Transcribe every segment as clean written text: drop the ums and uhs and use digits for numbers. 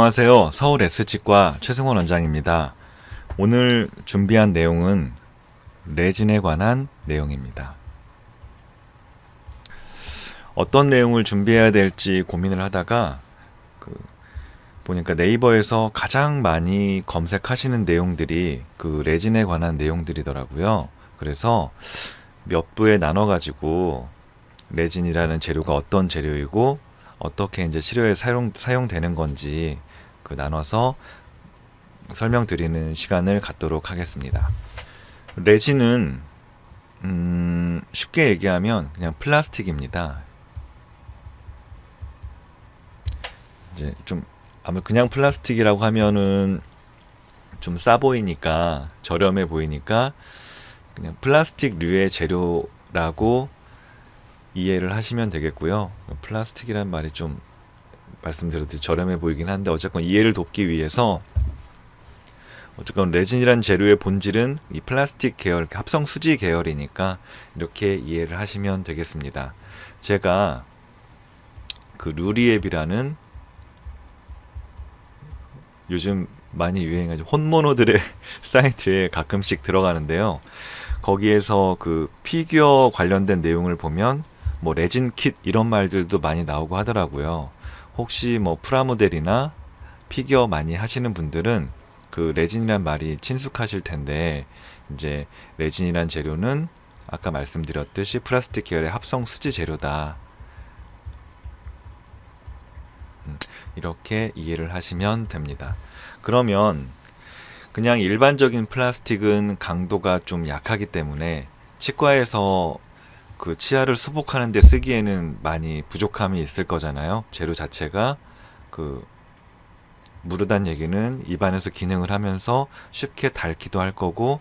안녕하세요. 서울 S치과 최승원 원장입니다. 오늘 준비한 내용은 레진에 관한 내용입니다. 어떤 내용을 준비해야 될지 고민을 하다가 보니까 네이버에서 가장 많이 검색하시는 내용들이 그 레진에 관한 내용들이더라고요. 그래서 몇 부에 나눠 가지고 레진이라는 재료가 어떤 재료이고 어떻게 이제 치료에 사용되는 건지 나눠서 설명드리는 시간을 갖도록 하겠습니다. 레진은 쉽게 얘기하면 그냥 플라스틱입니다. 이제 좀 아무 그냥 플라스틱이라고 하면은 좀 싸 보이니까 저렴해 보이니까 그냥 플라스틱류의 재료라고 이해를 하시면 되겠고요. 플라스틱이란 말이 좀 말씀드렸듯이 저렴해 보이긴 한데 어쨌건 이해를 돕기 위해서 어쨌건 레진이란 재료의 본질은 이 플라스틱 계열, 합성 수지 계열이니까 이렇게 이해를 하시면 되겠습니다. 제가 그 루리앱이라는 요즘 많이 유행하죠. 혼모노들의 사이트에 가끔씩 들어가는데요. 거기에서 그 피규어 관련된 내용을 보면 뭐 레진 킷 이런 말들도 많이 나오고 하더라고요. 혹시 뭐 프라모델이나 피규어 많이 하시는 분들은 그 레진이란 말이 친숙하실 텐데 이제 레진이란 재료는 아까 말씀드렸듯이 플라스틱 계열의 합성 수지 재료다. 이렇게 이해를 하시면 됩니다. 그러면 그냥 일반적인 플라스틱은 강도가 좀 약하기 때문에 치과에서 그 치아를 수복하는 데 쓰기에는 많이 부족함이 있을 거잖아요. 재료 자체가 무르단 얘기는 입안에서 기능을 하면서 쉽게 닳기도 할 거고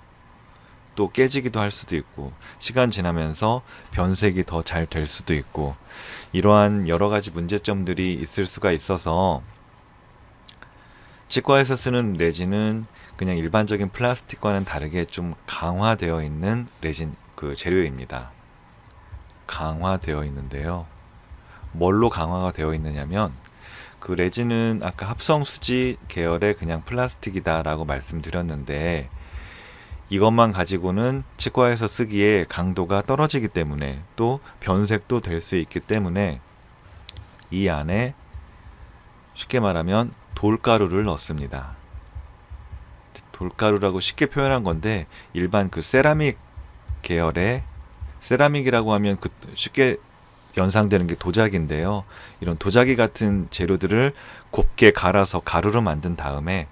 또 깨지기도 할 수도 있고 시간 지나면서 변색이 더 잘 될 수도 있고 이러한 여러 가지 문제점들이 있을 수가 있어서 치과에서 쓰는 레진은 그냥 일반적인 플라스틱과는 다르게 좀 강화되어 있는 레진 재료입니다. 강화되어 있는데요. 뭘로 강화가 되어 있느냐면 그 레진은 아까 합성 수지 계열의 그냥 플라스틱이다 라고 말씀드렸는데 이것만 가지고는 치과에서 쓰기에 강도가 떨어지기 때문에 또 변색도 될 수 있기 때문에 이 안에 쉽게 말하면 돌가루를 넣습니다. 돌가루라고 쉽게 표현한 건데 일반 그 세라믹 계열의 세라믹이라고 하면 쉽게 연상되는 게 도자기인데요. 이런 도자기 같은 재료들을 곱게 갈아서 가루로 만든 다음에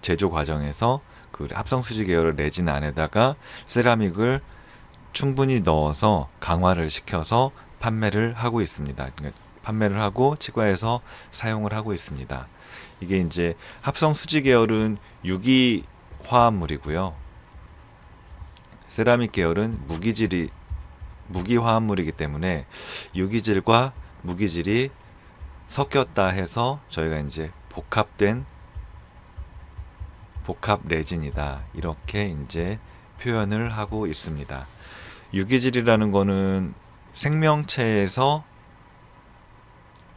제조 과정에서 그 합성수지 계열의 레진 안에다가 세라믹을 충분히 넣어서 강화를 시켜서 판매를 하고 있습니다. 그러니까 판매를 하고 치과에서 사용을 하고 있습니다. 이게 이제 합성수지 계열은 유기 화합물이고요. 세라믹 계열은 무기 화합물이기 때문에 유기질과 무기질이 섞였다 해서 저희가 이제 복합된 복합 레진이다 이렇게 이제 표현을 하고 있습니다. 유기질이라는 거는 생명체에서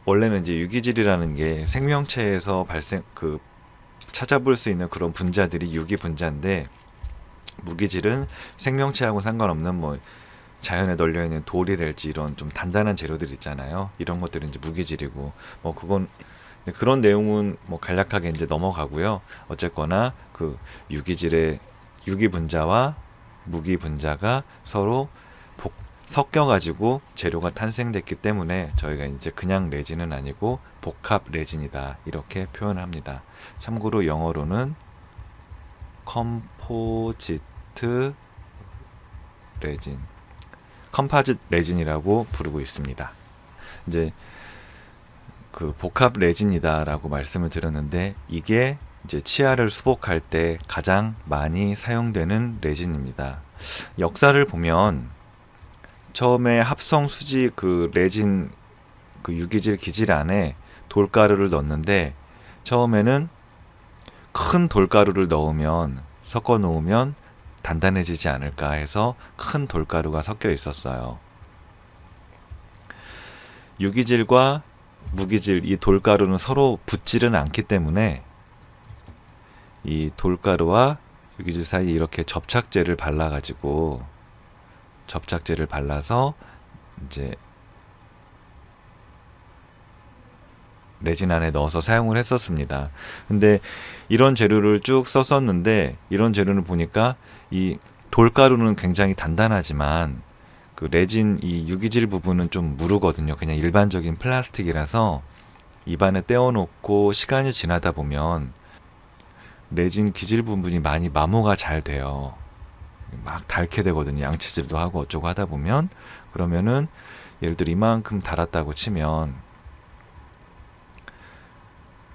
원래는 이제 유기질이라는 게 생명체에서 찾아볼 수 있는 그런 분자들이 유기 분자인데 무기질은 생명체하고 상관없는 뭐 자연에 널려 있는 돌이랄지 이런 좀 단단한 재료들 있잖아요. 이런 것들은 이제 무기질이고 뭐 그런 내용은 뭐 간략하게 이제 넘어가고요. 어쨌거나 그 유기질의 유기 분자와 무기 분자가 서로 섞여가지고 재료가 탄생됐기 때문에 저희가 이제 그냥 레진은 아니고 복합 레진이다 이렇게 표현합니다. 참고로 영어로는 컴포지트 레진, 컴파짓 레진이라고 부르고 있습니다. 이제 그 복합 레진이다라고 말씀을 드렸는데 이게 이제 치아를 수복할 때 가장 많이 사용되는 레진입니다. 역사를 보면 처음에 합성 수지 레진 유기질 기질 안에 돌가루를 넣는데 처음에는 큰 돌가루를 섞어 놓으면 단단해지지 않을까 해서 큰 돌가루가 섞여 있었어요. 유기질과 무기질 이 돌가루는 서로 붙지는 않기 때문에 이 돌가루와 유기질 사이에 이렇게 접착제를 발라서 이제 레진 안에 넣어서 사용을 했었습니다. 근데 이런 재료를 쭉 썼었는데 이런 재료를 보니까 이 돌가루는 굉장히 단단하지만 그 레진 이 유기질 부분은 좀 무르거든요. 그냥 일반적인 플라스틱이라서 입안에 떼어놓고 시간이 지나다 보면 레진 기질 부분이 많이 마모가 잘 돼요. 막 닳게 되거든요. 양치질도 하고 어쩌고 하다 보면. 그러면은 예를 들어 이만큼 닳았다고 치면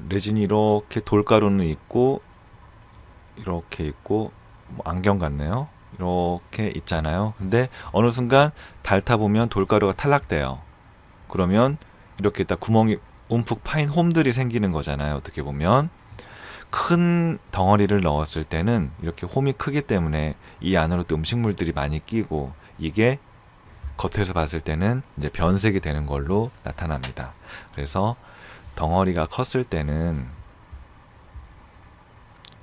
레진이 이렇게 돌가루는 있고 이렇게 있고 뭐 안경 같네요. 이렇게 있잖아요. 근데 어느 순간 닳다 보면 돌가루가 탈락돼요. 그러면 이렇게 딱 구멍이 움푹 파인 홈들이 생기는 거잖아요. 어떻게 보면 큰 덩어리를 넣었을 때는 이렇게 홈이 크기 때문에 이 안으로 또 음식물들이 많이 끼고 이게 겉에서 봤을 때는 이제 변색이 되는 걸로 나타납니다. 그래서 덩어리가 컸을 때는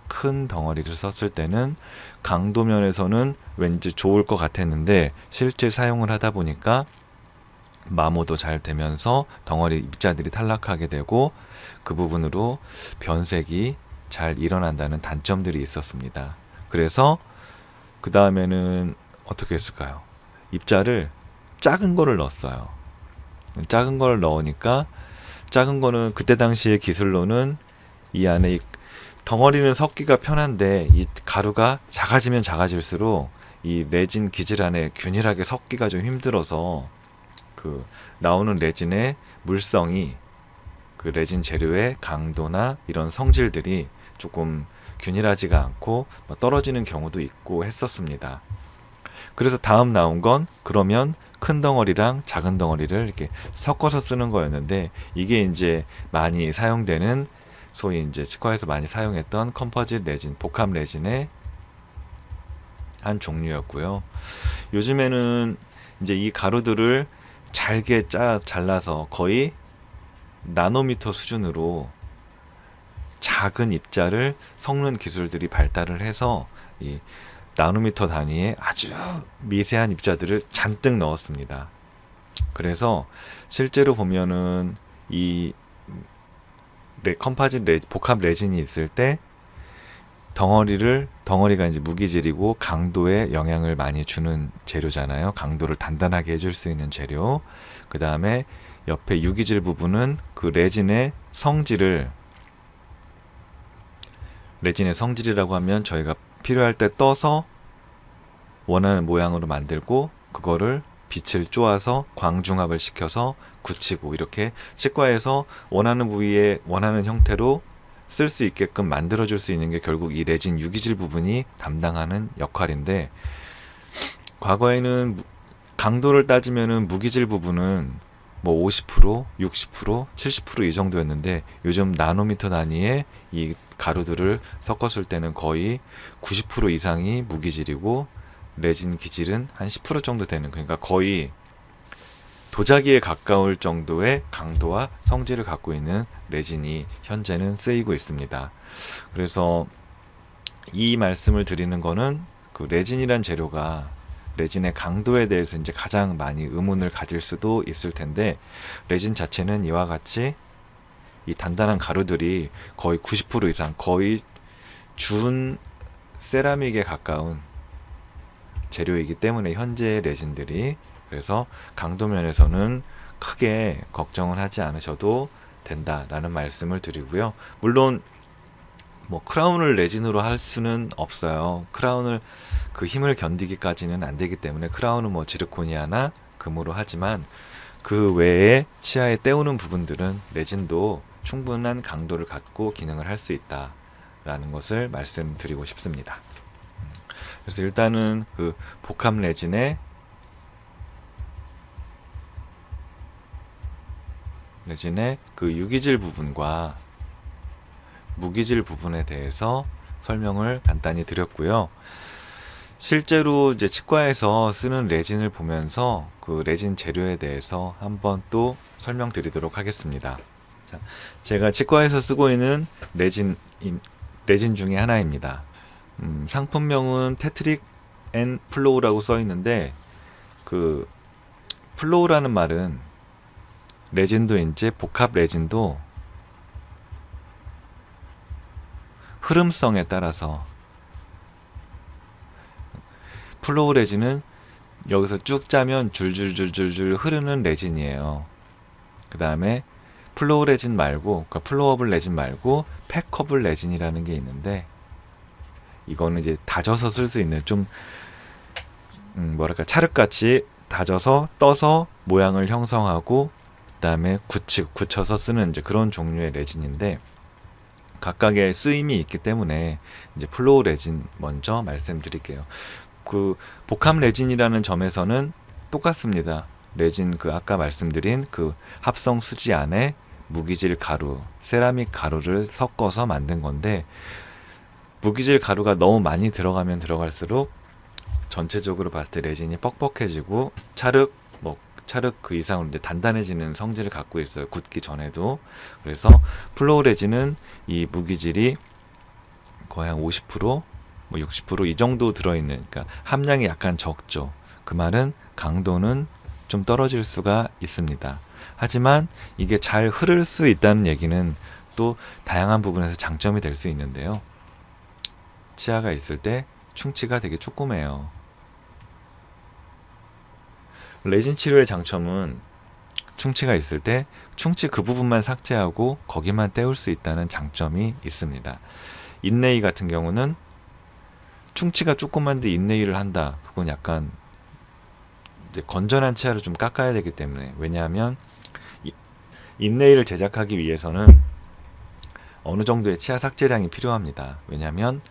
큰 덩어리를 썼을 때는 강도 면에서는 왠지 좋을 것 같았는데 실제 사용을 하다 보니까 마모도 잘 되면서 덩어리 입자들이 탈락하게 되고 그 부분으로 변색이 잘 일어난다는 단점들이 있었습니다. 그래서 그 다음에는 어떻게 했을까요? 입자를 작은 거를 넣었어요. 작은 거를 넣으니까 작은 거는 그때 당시의 기술로는 이 안에 덩어리는 섞기가 편한데 이 가루가 작아지면 작아질수록 이 레진 기질 안에 균일하게 섞기가 좀 힘들어서 그 나오는 레진의 물성이 그 레진 재료의 강도나 이런 성질들이 조금 균일하지가 않고 떨어지는 경우도 있고 했었습니다. 그래서 다음 나온 건 그러면 큰 덩어리랑 작은 덩어리를 이렇게 섞어서 쓰는 거였는데 이게 이제 많이 사용되는 소위 이제 치과에서 많이 사용했던 컴포짓 레진, 복합 레진의 한 종류였고요. 요즘에는 이제 이 가루들을 잘게 잘라서 거의 나노미터 수준으로 작은 입자를 섞는 기술들이 발달을 해서 이 나노미터 단위의 아주 미세한 입자들을 잔뜩 넣었습니다. 그래서 실제로 보면은 이 컴포짓 복합 레진이 있을 때 덩어리가 이제 무기질이고 강도에 영향을 많이 주는 재료잖아요. 강도를 단단하게 해줄 수 있는 재료. 그 다음에 옆에 유기질 부분은 그 레진의 성질이라고 하면 저희가 필요할 때 떠서 원하는 모양으로 만들고 그거를 빛을 쪼아서 광중합을 시켜서 굳히고 이렇게 치과에서 원하는 부위에 원하는 형태로 쓸 수 있게끔 만들어줄 수 있는 게 결국 이 레진 유기질 부분이 담당하는 역할인데 과거에는 강도를 따지면은 무기질 부분은 뭐 50%, 60%, 70%이 정도였는데 요즘 나노미터 단위의 이 가루들을 섞었을 때는 거의 90% 이상이 무기질이고 레진 기질은 한 10% 정도 되는 그러니까 거의 도자기에 가까울 정도의 강도와 성질을 갖고 있는 레진이 현재는 쓰이고 있습니다. 그래서 이 말씀을 드리는 거는 그 레진이란 재료가 레진의 강도에 대해서 이제 가장 많이 의문을 가질 수도 있을 텐데 레진 자체는 이와 같이 이 단단한 가루들이 거의 90% 이상 거의 준 세라믹에 가까운 재료이기 때문에 현재의 레진들이 그래서 강도 면에서는 크게 걱정을 하지 않으셔도 된다라는 말씀을 드리고요. 물론 뭐 크라운을 레진으로 할 수는 없어요. 크라운을 그 힘을 견디기까지는 안 되기 때문에 크라운은 뭐 지르코니아나 금으로 하지만 그 외에 치아에 떼우는 부분들은 레진도 충분한 강도를 갖고 기능을 할 수 있다라는 것을 말씀드리고 싶습니다. 그래서 일단은 그 복합 레진의 그 유기질 부분과 무기질 부분에 대해서 설명을 간단히 드렸고요. 실제로 이제 치과에서 쓰는 레진을 보면서 그 레진 재료에 대해서 한번 또 설명드리도록 하겠습니다. 자, 제가 치과에서 쓰고 있는 레진 중에 하나입니다. 상품명은 테트릭 앤 플로우라고 써 있는데, 그 플로우라는 말은 레진도 이제 복합 레진도 흐름성에 따라서, 플로우 레진은 여기서 쭉 짜면 줄줄줄줄줄 흐르는 레진이에요. 그 다음에 플로우 레진 말고, 그러니까 플로어블 레진 말고 팩커블 레진이라는 게 있는데, 이거는 이제 다져서 쓸 수 있는 좀 뭐랄까 찰흙같이 다져서 떠서 모양을 형성하고 그다음에 굳혀서 쓰는 이제 그런 종류의 레진인데, 각각의 쓰임이 있기 때문에 이제 플로우 레진 먼저 말씀드릴게요. 그 복합 레진이라는 점에서는 똑같습니다. 레진 그 아까 말씀드린 그 합성 수지 안에 무기질 가루, 세라믹 가루를 섞어서 만든 건데, 무기질 가루가 너무 많이 들어가면 들어갈수록 전체적으로 봤을 때 레진이 뻑뻑해지고 찰흙 그 이상으로 이제 단단해지는 성질을 갖고 있어요. 굳기 전에도. 그래서 플로우 레진은 이 무기질이 거의 한 50%, 뭐 60% 이 정도 들어있는, 그러니까 함량이 약간 적죠. 그 말은 강도는 좀 떨어질 수가 있습니다. 하지만 이게 잘 흐를 수 있다는 얘기는 또 다양한 부분에서 장점이 될 수 있는데요. 치아가 있을 때 충치가 되게 조그매요. 레진 치료의 장점은 충치가 있을 때 충치 그 부분만 삭제하고 거기만 떼울 수 있다는 장점이 있습니다. 인레이 같은 경우는 충치가 조그만데 인레이를 한다. 그건 약간 이제 건전한 치아를 좀 깎아야 되기 때문에, 왜냐하면 인레이를 제작하기 위해서는 어느 정도의 치아 삭제량이 필요합니다. 왜냐하면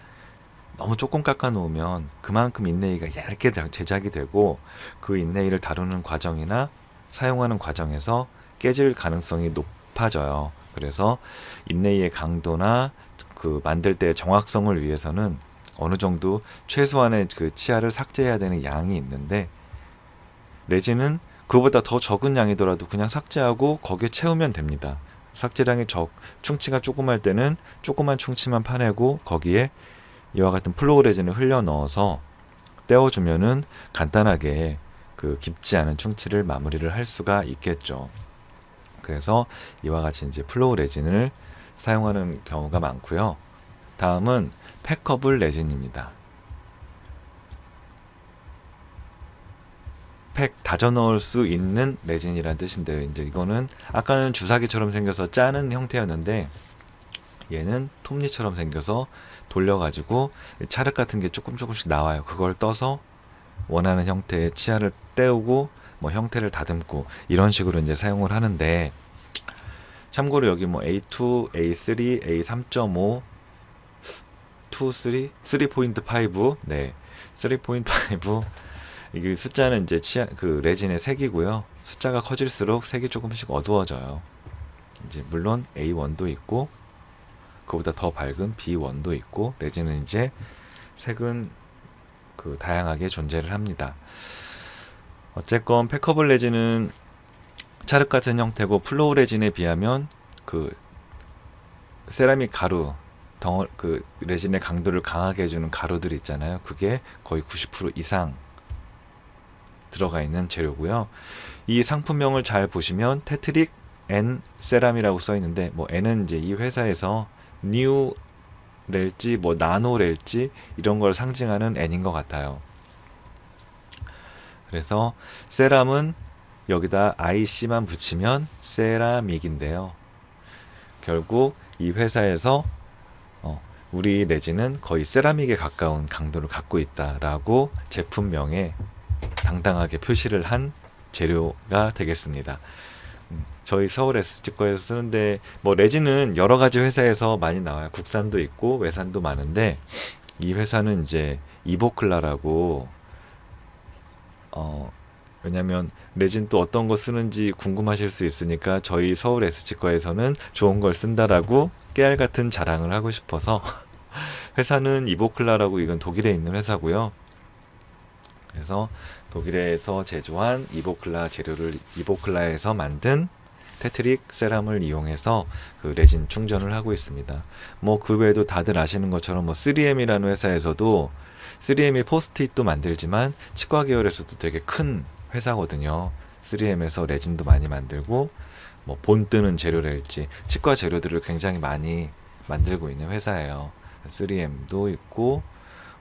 너무 조금 깎아 놓으면 그만큼 인레이가 얇게 제작이 되고, 그 인레이를 다루는 과정이나 사용하는 과정에서 깨질 가능성이 높아져요. 그래서 인레이의 강도나 그 만들 때의 정확성을 위해서는 어느 정도 최소한의 그 치아를 삭제해야 되는 양이 있는데, 레진은 그보다 더 적은 양이더라도 그냥 삭제하고 거기에 채우면 됩니다. 삭제량이 충치가 조그만 때는 조그만 충치만 파내고 거기에 이와 같은 플로우 레진을 흘려 넣어서 떼어주면은 간단하게 그 깊지 않은 충치를 마무리를 할 수가 있겠죠. 그래서 이와 같이 이제 플로우 레진을 사용하는 경우가 많고요. 다음은 팩커블 레진입니다. 팩 다져 넣을 수 있는 레진이라는 뜻인데요. 이제 이거는 아까는 주사기처럼 생겨서 짜는 형태였는데, 얘는 톱니처럼 생겨서 돌려가지고 찰흙 같은 게 조금씩 나와요. 그걸 떠서 원하는 형태의 치아를 떼우고 뭐 형태를 다듬고 이런 식으로 이제 사용을 하는데, 참고로 여기 뭐 A2, A3, A3.5, 3.5, 네, 3.5. 이게 숫자는 이제 그 레진의 색이고요. 숫자가 커질수록 색이 조금씩 어두워져요. 이제 물론 A1도 있고 그보다 더 밝은 B1도 있고, 레진은 이제 색은 그 다양하게 존재를 합니다. 어쨌건 팩커블 레진은 찰흙 같은 형태고, 플로우 레진에 비하면 그 세라믹 가루 그 레진의 강도를 강하게 해주는 가루들 있잖아요. 그게 거의 90% 이상 들어가 있는 재료고요. 이 상품명을 잘 보시면 테트릭 앤 세람이라고 써 있는데, 뭐 N은 이제 이 회사에서 뉴렐지 뭐 나노렐지 이런 걸 상징하는 N인 것 같아요. 그래서 세람은 여기다 IC만 붙이면 세라믹인데요. 결국 이 회사에서 우리 레진은 거의 세라믹에 가까운 강도를 갖고 있다라고 제품명에 당당하게 표시를 한 재료가 되겠습니다. 저희 서울 S치과에서 쓰는데, 뭐 레진은 여러 가지 회사에서 많이 나와요. 국산도 있고 외산도 많은데, 이 회사는 이제 이보클라라고, 왜냐면 레진 또 어떤 거 쓰는지 궁금하실 수 있으니까 저희 서울 S치과에서는 좋은 걸 쓴다라고 깨알 같은 자랑을 하고 싶어서 회사는 이보클라라고, 이건 독일에 있는 회사고요. 그래서 독일에서 제조한 이보클라 재료를 이보클라에서 만든 테트릭 세럼을 이용해서 그 레진 충전을 하고 있습니다. 뭐 그 외에도 다들 아시는 것처럼 뭐 3M이라는 회사에서도 3M이 포스트잇도 만들지만 치과 계열에서도 되게 큰 회사거든요. 3M에서 레진도 많이 만들고 뭐 본 뜨는 재료랄지 치과 재료들을 굉장히 많이 만들고 있는 회사예요. 3M도 있고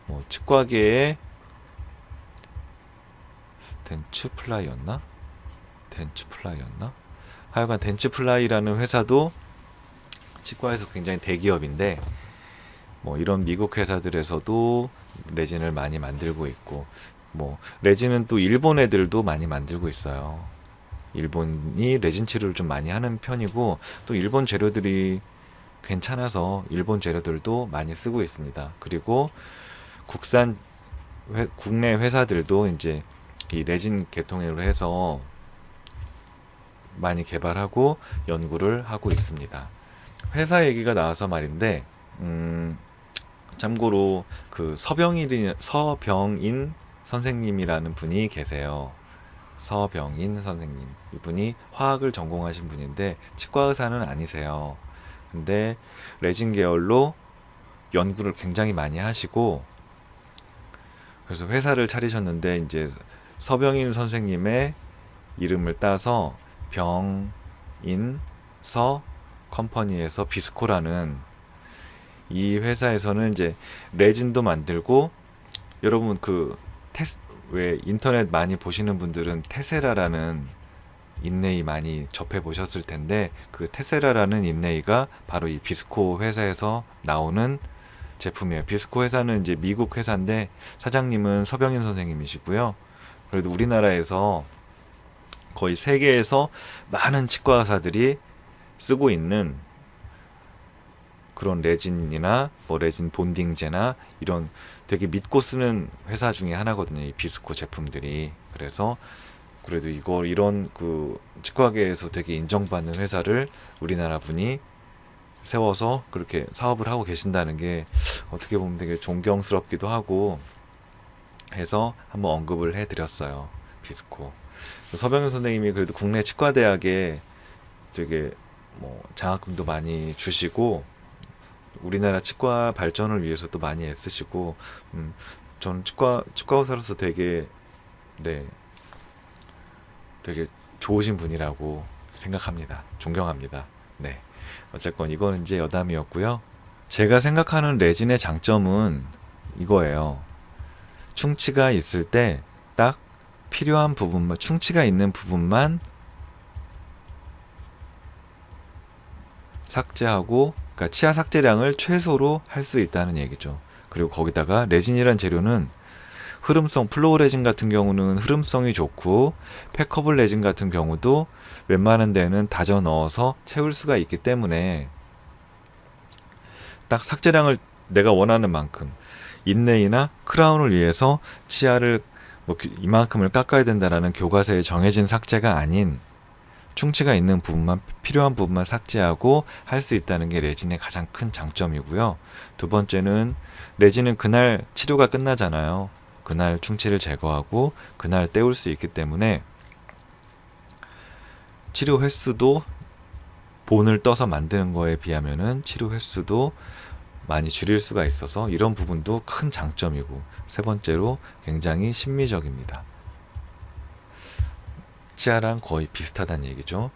뭐 치과계의 덴츠플라이였나? 하여간 덴츠플라이라는 회사도 치과에서 굉장히 대기업인데 뭐 이런 미국 회사들에서도 레진을 많이 만들고 있고 뭐 레진은 또 일본 애들도 많이 만들고 있어요. 일본이 레진 치료를 좀 많이 하는 편이고 또 일본 재료들이 괜찮아서 일본 재료들도 많이 쓰고 있습니다. 그리고 국내 회사들도 이제 이 레진 계통으로 해서 많이 개발하고 연구를 하고 있습니다. 회사 얘기가 나와서 말인데, 참고로 그 서병인 선생님이라는 분이 계세요. 서병인 선생님. 이분이 화학을 전공하신 분인데 치과 의사는 아니세요. 근데 레진 계열로 연구를 굉장히 많이 하시고 그래서 회사를 차리셨는데 이제 서병인 선생님의 이름을 따서 병인 서 컴퍼니에서 비스코라는 이 회사에서는 이제 레진도 만들고 여러분 왜 인터넷 많이 보시는 분들은 테세라라는 인네이 많이 접해 보셨을 텐데 그 테세라라는 인네이가 바로 이 비스코 회사에서 나오는 제품이에요. 비스코 회사는 이제 미국 회사인데 사장님은 서병인 선생님이시고요. 그래도 우리나라에서 거의 세계에서 많은 치과 의사들이 쓰고 있는 그런 레진이나 뭐 레진 본딩제나 이런 되게 믿고 쓰는 회사 중에 하나거든요. 이 비스코 제품들이. 그래서 그래도 이런 그 치과계에서 되게 인정받는 회사를 우리나라 분이 세워서 그렇게 사업을 하고 계신다는 게 어떻게 보면 되게 존경스럽기도 하고 해서 한번 언급을 해드렸어요. 비스코. 서병현 선생님이 그래도 국내 치과대학에 되게 뭐 장학금도 많이 주시고 우리나라 치과 발전을 위해서도 많이 애쓰시고 저는 치과 의사로서 되게 되게 좋으신 분이라고 생각합니다. 존경합니다. 네. 어쨌건 이거는 이제 여담이었고요. 제가 생각하는 레진의 장점은 이거예요. 충치가 있을 때 딱 필요한 부분만, 충치가 있는 부분만 삭제하고, 그러니까 치아 삭제량을 최소로 할 수 있다는 얘기죠. 그리고 거기다가 레진이란 재료는 흐름성, 플로우 레진 같은 경우는 흐름성이 좋고 팩커블 레진 같은 경우도 웬만한 데는 다져 넣어서 채울 수가 있기 때문에 딱 삭제량을 내가 원하는 만큼 인네이나 크라운을 위해서 치아를 뭐 이만큼을 깎아야 된다라는 교과서에 정해진 삭제가 아닌 충치가 있는 부분만, 필요한 부분만 삭제하고 할 수 있다는 게 레진의 가장 큰 장점이고요. 두 번째는 레진은 그날 치료가 끝나잖아요. 그날 충치를 제거하고 그날 떼울 수 있기 때문에 치료 횟수도 본을 떠서 만드는 거에 비하면은 치료 횟수도 많이 줄일 수가 있어서 이런 부분도 큰 장점이고, 세 번째로 굉장히 심미적입니다. 치아랑 거의 비슷하다는 얘기죠.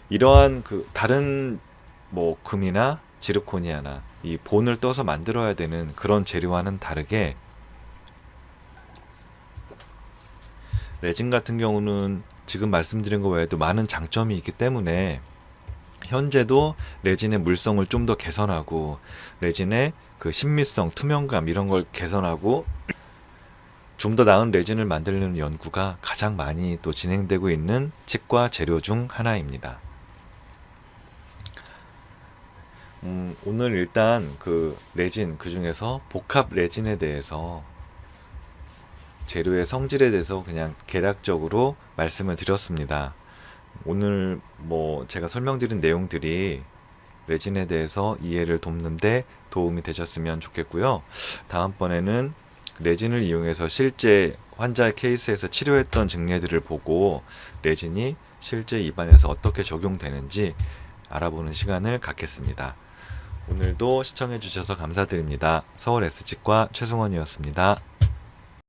이러한 다른 뭐 금이나 지르코니아나 이 본을 떠서 만들어야 되는 그런 재료와는 다르게 레진 같은 경우는 지금 말씀드린 것 외에도 많은 장점이 있기 때문에 현재도 레진의 물성을 좀 더 개선하고 레진의 그 신미성, 투명감 이런 걸 개선하고 좀 더 나은 레진을 만들려는 연구가 가장 많이 또 진행되고 있는 치과 재료 중 하나입니다. 오늘 일단 그 레진, 그 중에서 복합 레진에 대해서 재료의 성질에 대해서 그냥 개략적으로 말씀을 드렸습니다. 오늘 뭐 제가 설명드린 내용들이 레진에 대해서 이해를 돕는데 도움이 되셨으면 좋겠고요. 다음번에는 레진을 이용해서 실제 환자 케이스에서 치료했던 증례들을 보고 레진이 실제 입안에서 어떻게 적용되는지 알아보는 시간을 갖겠습니다. 오늘도 시청해 주셔서 감사드립니다. 서울 S치과 최승원이었습니다.